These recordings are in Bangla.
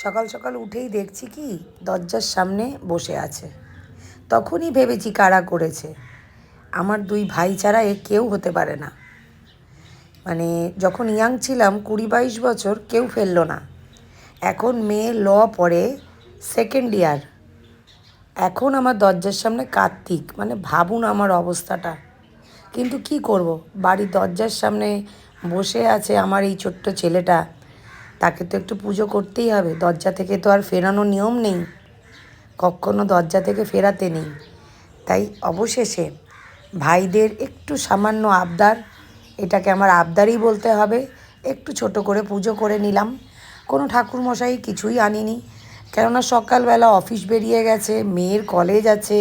সকাল সকাল উঠেই দেখছি কি দরজার সামনে বসে আছে। তখনই ভেবেছি কারা করেছে। আমার দুই ভাই ছাড়া এ কেউ হতে পারে না। মানে যখন ইয়াং ছিলাম 20-22 বছর কেউ ফেললো না। এখন মেয়ে ল পড়ে সেকেন্ড ইয়ার, এখন আমার দরজার সামনে কার্তিক, মানে ভাবুন আমার অবস্থাটা। কিন্তু কি করব, বাড়ির দরজার সামনে বসে আছে আমার এই ছোট্ট ছেলেটা, তাকে তো একটু পুজো করতেই হবে। দরজা থেকে তো আর ফেরানোর নিয়ম নেই, কখনো দরজা থেকে ফেরাতে নেই। তাই অবশেষে ভাইদের একটু সামান্য আবদার, এটাকে আমার আবদারই বলতে হবে, একটু ছোট করে পুজো করে নিলাম। কোনো ঠাকুরমশাই কিছুই আনিনি, কেননা সকালবেলা অফিস বেরিয়ে গেছে, মেয়ের কলেজ আছে।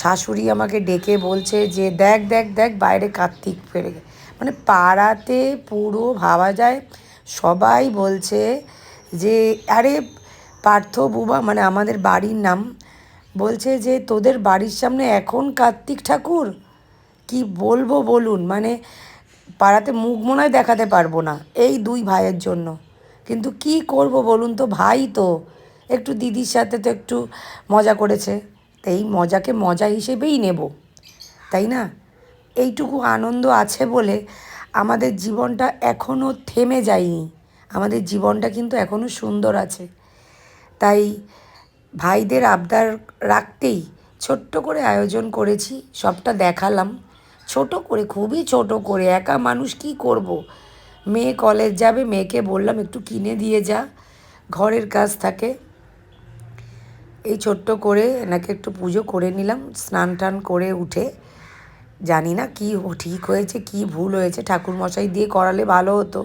শাশুড়ি আমাকে ডেকে বলছে যে দেখ দেখ দেখ বাইরে কার্তিক ফেরে, মানে পাড়াতে পুরো ভাবা যায় সবাই বলছে যে আরে পার্থ বুবা, মানে আমাদের বাড়ির নাম, বলছে যে তোদের বাড়ির সামনে এখন কার্তিক ঠাকুর, কি বলবো বলুন। মানে পাড়াতে মুখ মনে হয় দেখাতে পারবো না এই দুই ভাইয়ের জন্য। কিন্তু কি করব বলুন তো, ভাই তো একটু দিদির সাথে তো একটু মজা করেছে, তো এই মজাকে মজা হিসেবেই নেব, তাই না? এইটুকু আনন্দ আছে বলে আমাদের জীবনটা এখনও থেমে যায়নি, আমাদের জীবনটা কিন্তু এখনও সুন্দর আছে। তাই ভাইদের আবদার রাখতেই ছোট্ট করে আয়োজন করেছি, সবটা দেখালাম ছোট করে, খুবই ছোট করে। একা মানুষ কি করব, মেয়ে কলেজ যাবে, মেয়েকে বললাম একটু কিনে দিয়ে যা, ঘরের কাজ থাকে। এই ছোট্ট করে এনাকে একটু পুজো করে নিলাম, স্নান টান করে উঠে। জানি না কি ঠিক হয়েছে কি ভুল হয়েছে, ঠাকুরমশাই দিয়ে করালে ভালো হতো,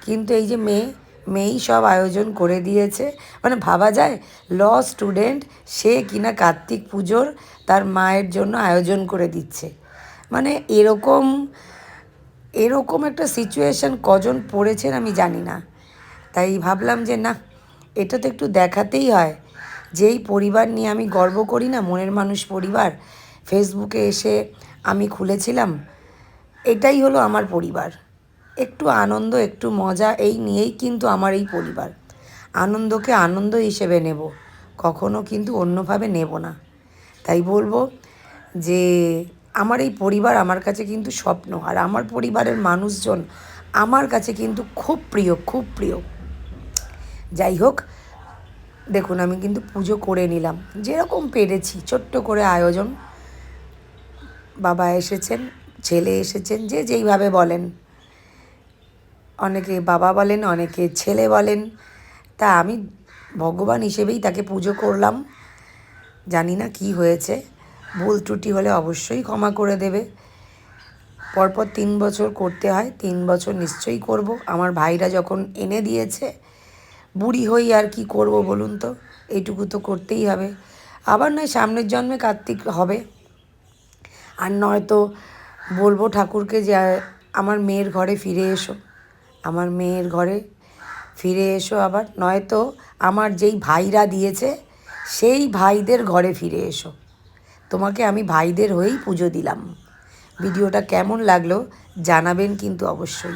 কিন্তু এই যে মেয়েই সব আয়োজন করে দিয়েছে। মানে ভাবা যায় ল স্টুডেন্ট, সে কিনা কার্তিক পুজোর তার মায়ের জন্য আয়োজন করে দিচ্ছে। মানে এরকম এরকম একটা সিচুয়েশান কজন পড়েছেন আমি জানি না। তাই ভাবলাম যে না, এটা তো একটু দেখাতেই হয়। যেই পরিবার নিয়ে আমি গর্ব করি না, মনের মানুষ পরিবার, ফেসবুকে এসে আমি খুলেছিলাম, এটাই হলো আমার পরিবার। একটু আনন্দ একটু মজা এই নিয়েই কিন্তু আমার এই পরিবার। আনন্দকে আনন্দ হিসেবে নেব, কখনো কিন্তু অন্যভাবে নেব না। তাই বলবো যে আমার এই পরিবার আমার কাছে কিন্তু স্বপ্ন, আর আমার পরিবারের মানুষজন আমার কাছে কিন্তু খুব প্রিয়, খুব প্রিয়। যাই হোক, দেখুন আমি কিন্তু পুজো করে নিলাম যেরকম পেরেছি, ছোট্ট করে আয়োজন। বাবা এসেছেন, ছেলে এসেছেন, যে যেইভাবে বলেন, অনেকে বাবা বলেন, অনেকে ছেলে বলেন, তা আমি ভগবান হিসেবেই তাকে পুজো করলাম। জানি না কি হয়েছে, ভুল ত্রুটি হলে অবশ্যই ক্ষমা করে দেবে। পরপর 3 বছর করতে হয়, 3 বছর নিশ্চয়ই করব। আমার ভাইরা যখন এনে দিয়েছে, বুড়ি হই আর কি করব বলুন তো, এইটুকু তো করতেই হবে। আবার নয় সামনের জন্মে কার্তিক হবে, আর নয়তো বলবো ঠাকুরকে যে আমার মেয়ের ঘরে ফিরে এসো, আমার মেয়ের ঘরে ফিরে এসো। আবার নয়তো আমার যেই ভাইরা দিয়েছে সেই ভাইদের ঘরে ফিরে এসো, তোমাকে আমি ভাইদের হয়েই পুজো দিলাম। ভিডিওটা কেমন লাগলো জানাবেন কিন্তু অবশ্যই।